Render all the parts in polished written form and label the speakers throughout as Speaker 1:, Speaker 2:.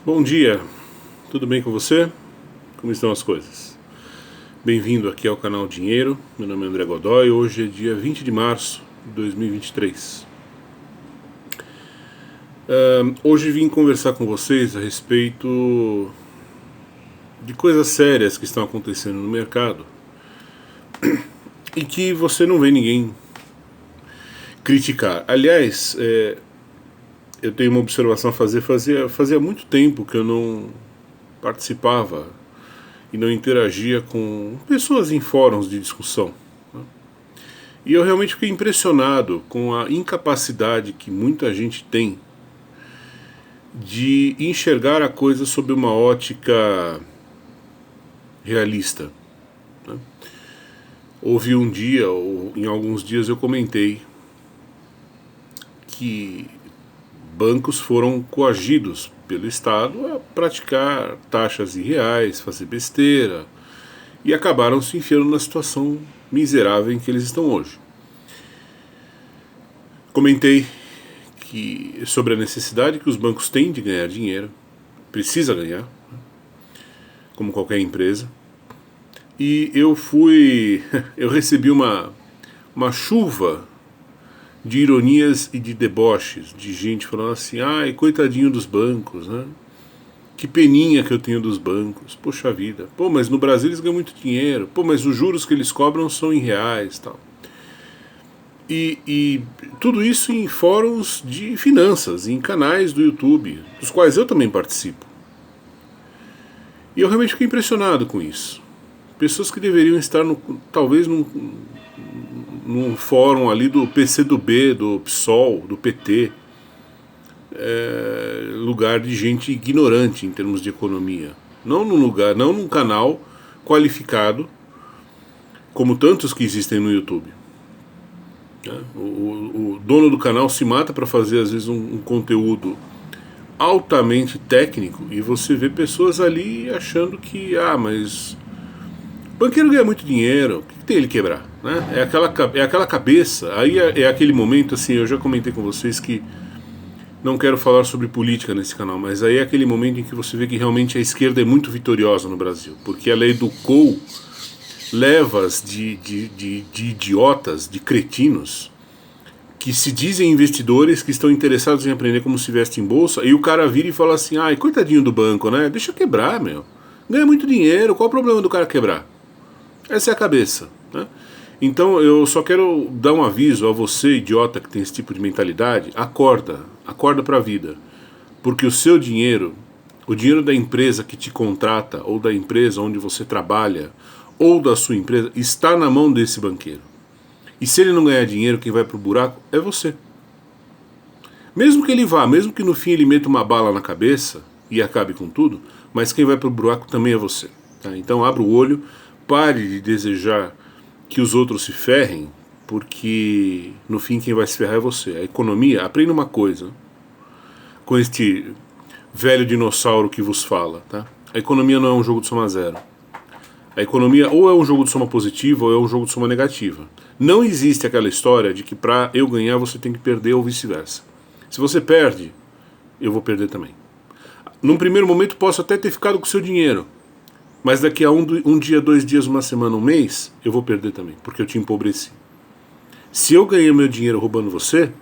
Speaker 1: Bom dia, tudo bem com você? Como estão as coisas? Bem-vindo aqui ao canal Dinheiro, meu nome é André Godoy, hoje é dia 20 de março de 2023. Hoje vim conversar com vocês a respeito de coisas sérias que estão acontecendo no mercado e que você não vê ninguém criticar. Aliás, eu tenho uma observação a fazer, fazia muito tempo que eu não participava e não interagia com pessoas em fóruns de discussão. E eu realmente fiquei impressionado com a incapacidade que muita gente tem de enxergar a coisa sob uma ótica realista. Houve um dia, ou em alguns dias eu comentei, que bancos foram coagidos pelo Estado a praticar taxas irreais, fazer besteira, e acabaram se enfiando na situação miserável em que eles estão hoje. Comentei sobre a necessidade que os bancos têm de ganhar dinheiro, precisa ganhar, como qualquer empresa, e eu recebi uma chuva de ironias e de deboches, de gente falando assim, ai, coitadinho dos bancos, né? Que peninha que eu tenho dos bancos, poxa vida, pô, mas no Brasil eles ganham muito dinheiro, pô, mas os juros que eles cobram são em reais, tal. E tudo isso em fóruns de finanças, em canais do YouTube, dos quais eu também participo. E eu realmente fiquei impressionado com isso. Pessoas que deveriam estar talvez num fórum ali do PCdoB, do PSOL, do PT, lugar de gente ignorante em termos de economia. Não num canal qualificado, como tantos que existem no YouTube. O dono do canal se mata para fazer às vezes um conteúdo altamente técnico e você vê pessoas ali achando que, mas o banqueiro ganha muito dinheiro, o que tem ele quebrar? Né? É aquela cabeça, aí é aquele momento, assim, eu já comentei com vocês que não quero falar sobre política nesse canal, mas aí é aquele momento em que você vê que realmente a esquerda é muito vitoriosa no Brasil, porque ela educou levas de idiotas, de cretinos, que se dizem investidores, que estão interessados em aprender como se veste em bolsa, e o cara vira e fala assim, ai, coitadinho do banco, né? Deixa quebrar, meu. Ganha muito dinheiro, qual o problema do cara quebrar? Essa é a cabeça, né? Então eu só quero dar um aviso a você, idiota, que tem esse tipo de mentalidade, acorda pra vida. Porque o seu dinheiro, o dinheiro da empresa que te contrata, ou da empresa onde você trabalha, ou da sua empresa, está na mão desse banqueiro. E se ele não ganhar dinheiro, quem vai pro buraco é você. Mesmo que ele vá, mesmo que no fim ele meta uma bala na cabeça e acabe com tudo, mas quem vai pro buraco também é você. Tá? Então abra o olho, pare de desejar que os outros se ferrem, porque no fim quem vai se ferrar é você. A economia, aprenda uma coisa com este velho dinossauro que vos fala, tá? A economia não é um jogo de soma zero. A economia ou é um jogo de soma positiva ou é um jogo de soma negativa. Não existe aquela história de que para eu ganhar você tem que perder ou vice-versa. Se você perde, eu vou perder também. Num primeiro momento posso até ter ficado com o seu dinheiro, mas daqui a um dia, 2 dias, uma semana, um mês, eu vou perder também, porque eu te empobreci. Se eu ganhei meu dinheiro roubando você,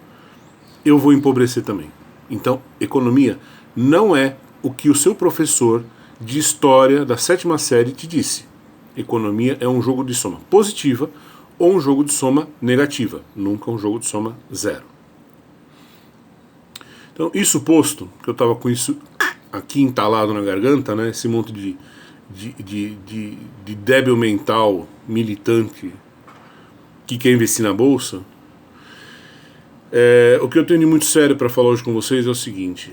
Speaker 1: eu vou empobrecer também. Então, economia não é o que o seu professor de história da 7ª série te disse. Economia é um jogo de soma positiva ou um jogo de soma negativa, nunca um jogo de soma zero. Então, isso posto, que eu estava com isso aqui entalado na garganta, né, esse monte de débil mental militante que quer investir na bolsa, o que eu tenho de muito sério para falar hoje com vocês é o seguinte.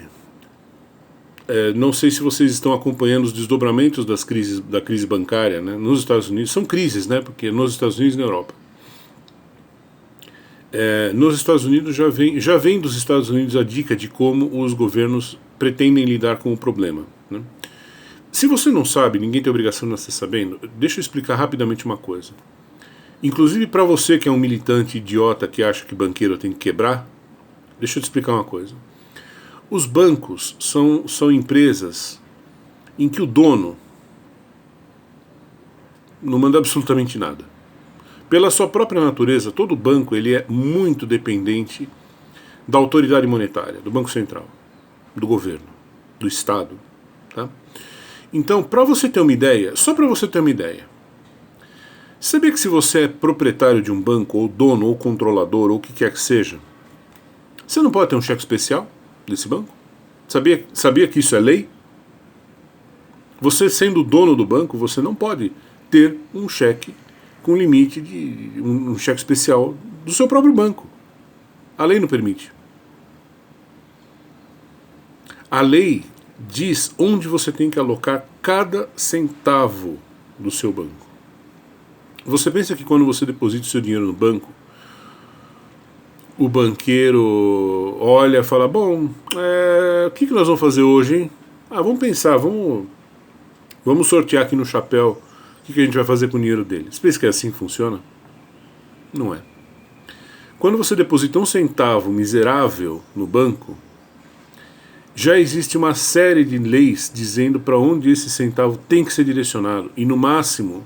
Speaker 1: Não sei se vocês estão acompanhando os desdobramentos da crise bancária, né, nos Estados Unidos. São crises, né, porque nos Estados Unidos e na Europa. Nos Estados Unidos já vem dos Estados Unidos a dica de como os governos pretendem lidar com o problema, né? Se você não sabe, ninguém tem obrigação de estar sabendo, deixa eu explicar rapidamente uma coisa. Inclusive para você que é um militante idiota que acha que banqueiro tem que quebrar, deixa eu te explicar uma coisa. Os bancos são empresas em que o dono não manda absolutamente nada. Pela sua própria natureza, todo banco ele é muito dependente da autoridade monetária, do Banco Central, do governo, do Estado. Tá? Então, para você ter uma ideia, só para você ter uma ideia, sabia que se você é proprietário de um banco, ou dono, ou controlador, ou o que quer que seja, você não pode ter um cheque especial desse banco? Sabia que isso é lei? Você sendo dono do banco, você não pode ter um cheque com limite de um cheque especial do seu próprio banco. A lei não permite. A lei diz onde você tem que alocar cada centavo do seu banco. Você pensa que quando você deposita o seu dinheiro no banco, o banqueiro olha e fala, bom, o que nós vamos fazer hoje, hein? Vamos pensar, vamos sortear aqui no chapéu o que a gente vai fazer com o dinheiro dele. Você pensa que é assim que funciona? Não é. Quando você deposita um centavo miserável no banco, já existe uma série de leis dizendo para onde esse centavo tem que ser direcionado e, no máximo,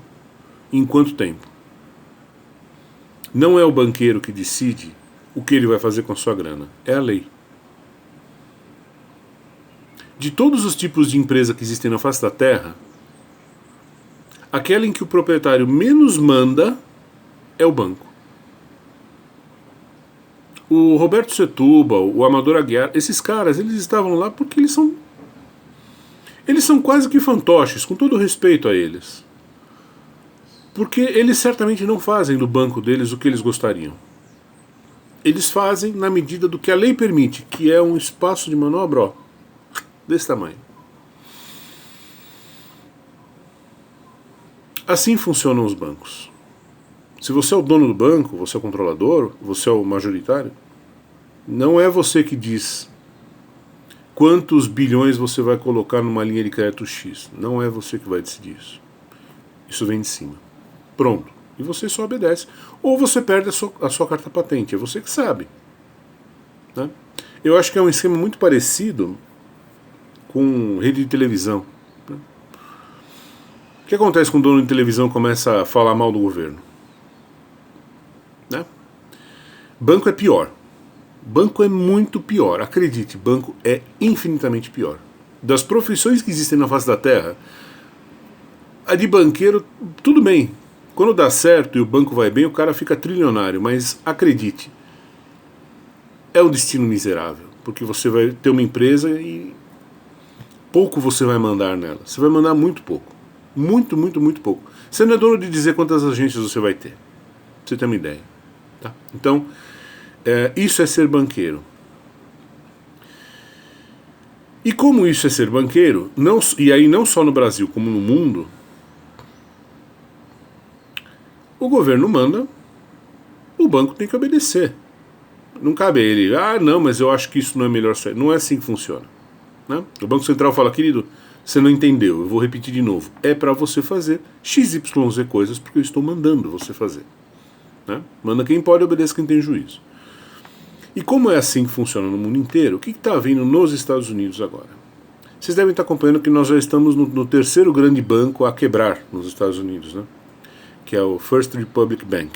Speaker 1: em quanto tempo. Não é o banqueiro que decide o que ele vai fazer com a sua grana, é a lei. De todos os tipos de empresa que existem na face da Terra, aquela em que o proprietário menos manda é o banco. O Roberto Setúbal, o Amador Aguiar, esses caras, eles estavam lá porque eles são quase que fantoches, com todo respeito a eles. Porque eles certamente não fazem do banco deles o que eles gostariam. Eles fazem na medida do que a lei permite, que é um espaço de manobra desse tamanho. Assim funcionam os bancos. Se você é o dono do banco, você é o controlador, você é o majoritário, não é você que diz quantos bilhões você vai colocar numa linha de crédito X. Não é você que vai decidir isso. Isso vem de cima. Pronto. E você só obedece. Ou você perde a sua carta patente. É você que sabe. Né? Eu acho que é um esquema muito parecido com rede de televisão. Né? O que acontece quando o dono de televisão começa a falar mal do governo? Né? Banco é pior. Banco é muito pior. Acredite, banco é infinitamente pior. Das profissões que existem na face da Terra, a de banqueiro, tudo bem. Quando dá certo e o banco vai bem, o cara fica trilionário. Mas acredite, é um destino miserável. Porque você vai ter uma empresa e pouco você vai mandar nela. Você vai mandar muito pouco. Muito, muito, muito pouco. Você não é dono de dizer quantas agências você vai ter. Pra você ter uma ideia. Tá? Então, isso é ser banqueiro. E como isso é ser banqueiro, e aí não só no Brasil, como no mundo, o governo manda, o banco tem que obedecer. Não cabe a ele, não, mas eu acho que isso não é melhor sair. Não é assim que funciona. Né? O Banco Central fala, querido, você não entendeu, eu vou repetir de novo. É para você fazer XYZ coisas porque eu estou mandando você fazer. Né? Manda quem pode, obedeça quem tem juízo. E como é assim que funciona no mundo inteiro, o que está havendo nos Estados Unidos agora? Vocês devem estar acompanhando que nós já estamos no terceiro grande banco a quebrar nos Estados Unidos, né? Que é o First Republic Bank.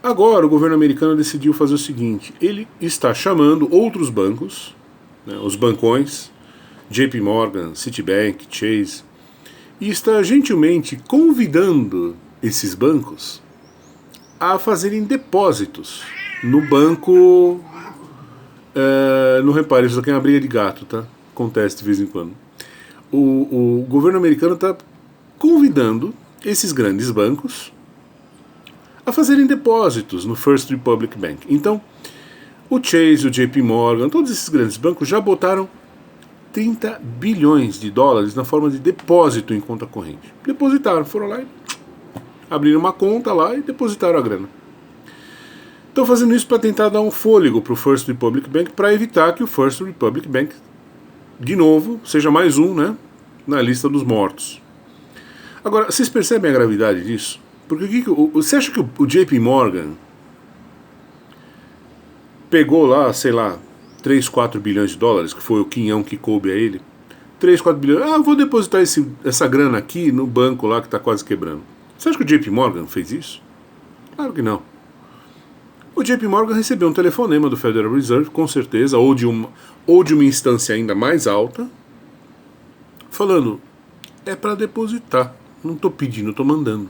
Speaker 1: Agora o governo americano decidiu fazer o seguinte, ele está chamando outros bancos, né, os bancões, JP Morgan, Citibank, Chase, e está gentilmente convidando esses bancos a fazerem depósitos no banco. Não repare, isso aqui é uma briga de gato, tá? Acontece de vez em quando. O governo americano está convidando esses grandes bancos a fazerem depósitos no First Republic Bank. Então, o Chase, o JP Morgan, todos esses grandes bancos já botaram 30 bilhões de dólares na forma de depósito em conta corrente. Depositaram, foram lá e abriram uma conta lá e depositaram a grana. Estão fazendo isso para tentar dar um fôlego para o First Republic Bank, para evitar que o First Republic Bank, de novo, seja mais um, né, na lista dos mortos. Agora, vocês percebem a gravidade disso? Porque você acha que o JP Morgan pegou lá, sei lá, 3, 4 bilhões de dólares, que foi o quinhão que coube a ele. 3, 4 bilhões. Ah, eu vou depositar essa grana aqui no banco lá que está quase quebrando. Você acha que o JP Morgan fez isso? Claro que não. O JP Morgan recebeu um telefonema do Federal Reserve, com certeza, ou de uma instância ainda mais alta, falando, é para depositar, não estou pedindo, estou mandando.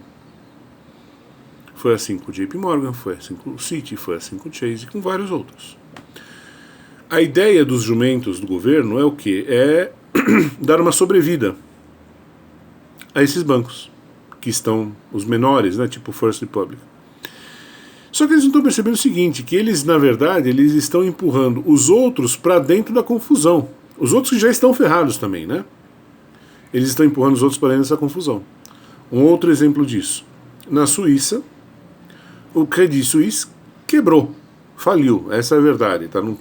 Speaker 1: Foi assim com o JP Morgan, foi assim com o Citi, foi assim com o Chase e com vários outros. A ideia dos jumentos do governo é o quê? É dar uma sobrevida a esses bancos, que estão os menores, né, tipo First Republic. Só que eles não estão percebendo o seguinte, que eles, na verdade, eles estão empurrando os outros para dentro da confusão. Os outros que já estão ferrados também, né? Eles estão empurrando os outros para dentro dessa confusão. Um outro exemplo disso. Na Suíça, o Credit Suisse quebrou, faliu, essa é a verdade, tá? Não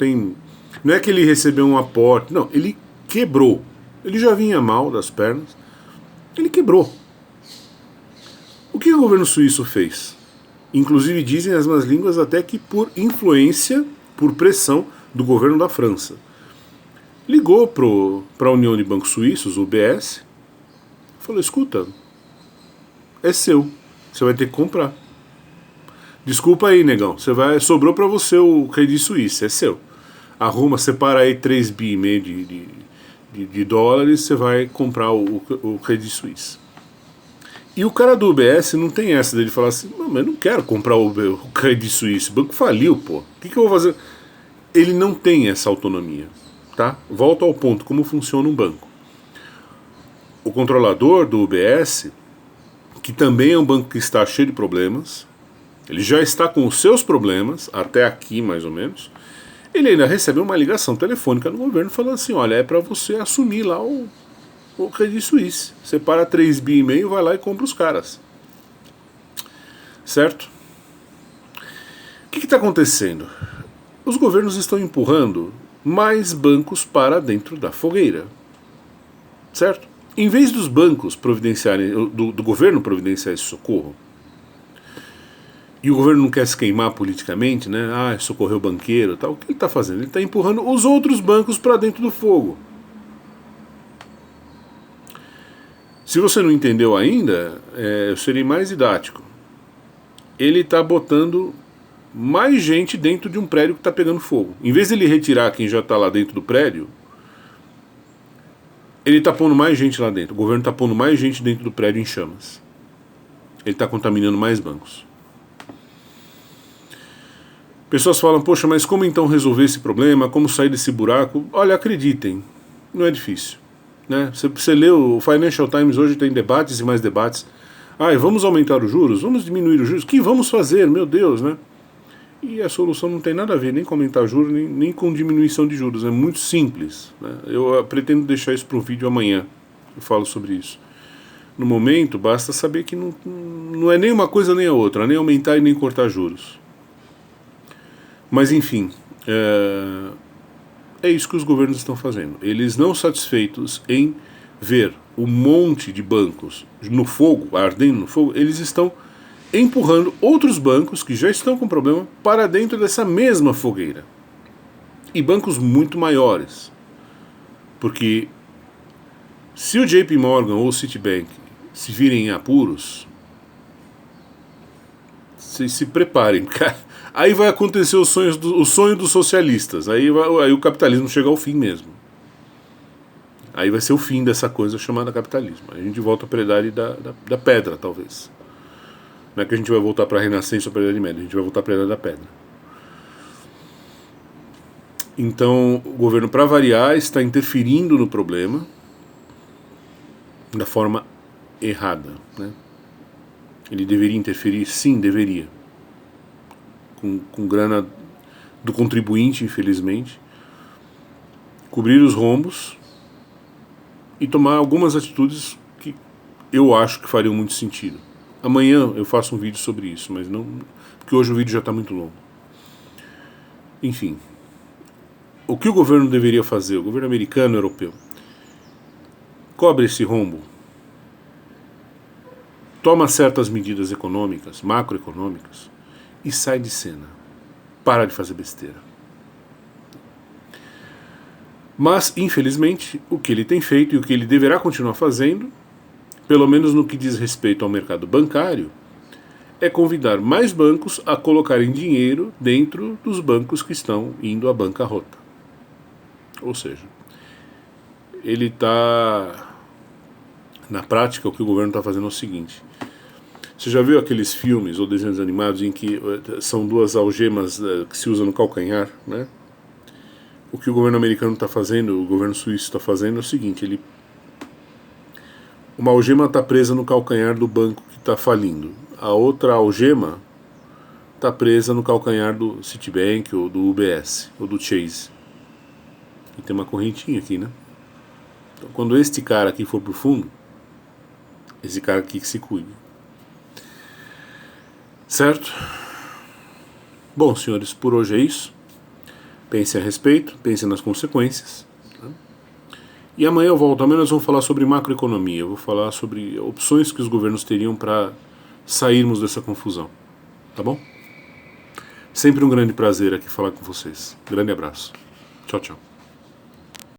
Speaker 1: é que ele recebeu um aporte, não, ele quebrou. Ele já vinha mal das pernas, ele quebrou. O que o governo suíço fez? Inclusive dizem as más línguas até que por influência, por pressão do governo da França. Ligou para a União de Bancos Suíços, o UBS, falou, escuta, é seu, você vai ter que comprar. Desculpa aí, negão, sobrou para você o Credit Suisse, é seu. Arruma, separa aí 3,5 bi de dólares, você vai comprar o Credit Suisse. E o cara do UBS não tem essa dele falar assim, não, mas eu não quero comprar o Credit Suisse, o banco faliu, pô. O que eu vou fazer? Ele não tem essa autonomia, tá? Volto ao ponto, como funciona um banco. O controlador do UBS, que também é um banco que está cheio de problemas, ele já está com os seus problemas, até aqui mais ou menos, ele ainda recebe uma ligação telefônica do governo falando assim, olha, é para você assumir lá o Credit Suisse. Separa 3,5 bi, vai lá e compra os caras. Certo? O que está acontecendo? Os governos estão empurrando mais bancos para dentro da fogueira. Certo? Em vez dos bancos providenciarem, do governo providenciar esse socorro, e o governo não quer se queimar politicamente, né? Ah, socorreu o banqueiro e tal. O que ele está fazendo? Ele está empurrando os outros bancos para dentro do fogo. Se você não entendeu ainda, eu serei mais didático. Ele está botando mais gente dentro de um prédio que está pegando fogo. Em vez de ele retirar quem já está lá dentro do prédio, ele está pondo mais gente lá dentro. O governo está pondo mais gente dentro do prédio em chamas. Ele está contaminando mais bancos. Pessoas falam, poxa, mas como então resolver esse problema? Como sair desse buraco? Olha, acreditem, não é difícil. Né? Você leu o Financial Times hoje, tem debates e mais debates. Vamos aumentar os juros? Vamos diminuir os juros? O que vamos fazer? Meu Deus, né? E a solução não tem nada a ver nem com aumentar juros, nem com diminuição de juros. É muito simples. Né? Eu pretendo deixar isso para um vídeo amanhã. Eu falo sobre isso. No momento, basta saber que não é nem uma coisa nem a outra, nem aumentar e nem cortar juros. Mas enfim, é isso que os governos estão fazendo. Eles, não satisfeitos em ver um monte de bancos no fogo, ardendo no fogo, eles estão empurrando outros bancos que já estão com problema para dentro dessa mesma fogueira. E bancos muito maiores. Porque se o JP Morgan ou o Citibank se virem em apuros, vocês se preparem, cara. Aí vai acontecer o sonho dos socialistas. Aí o capitalismo chega ao fim mesmo. Aí vai ser o fim dessa coisa chamada capitalismo. Aí a gente volta para a idade da pedra, talvez. Não é que a gente vai voltar para a Renascença ou para a Idade Média. A gente vai voltar para a Idade da Pedra. Então, o governo, para variar, está interferindo no problema da forma errada. Né? Ele deveria interferir? Sim, deveria. Com grana do contribuinte, infelizmente, cobrir os rombos e tomar algumas atitudes que eu acho que fariam muito sentido. Amanhã eu faço um vídeo sobre isso, mas não, porque hoje o vídeo já está muito longo. Enfim, o que o governo deveria fazer, o governo americano e europeu? Cobre esse rombo, toma certas medidas econômicas, macroeconômicas, e sai de cena. Para de fazer besteira. Mas, infelizmente, o que ele tem feito e o que ele deverá continuar fazendo, pelo menos no que diz respeito ao mercado bancário, é convidar mais bancos a colocarem dinheiro dentro dos bancos que estão indo à bancarrota. Ou seja, ele está... Na prática, o que o governo está fazendo é o seguinte: você já viu aqueles filmes ou desenhos animados em que são duas algemas que se usam no calcanhar, né? O que o governo americano está fazendo, o governo suíço está fazendo é o seguinte: uma algema está presa no calcanhar do banco que está falindo, a outra algema está presa no calcanhar do Citibank ou do UBS ou do Chase. E tem uma correntinha aqui, né? Então, quando este cara aqui for pro fundo, esse cara aqui que se cuide. Certo? Bom, senhores, por hoje é isso. Pensem a respeito, pensem nas consequências. Tá? E amanhã eu volto. Amanhã nós vamos falar sobre macroeconomia. Eu vou falar sobre opções que os governos teriam para sairmos dessa confusão. Tá bom? Sempre um grande prazer aqui falar com vocês. Grande abraço. Tchau, tchau.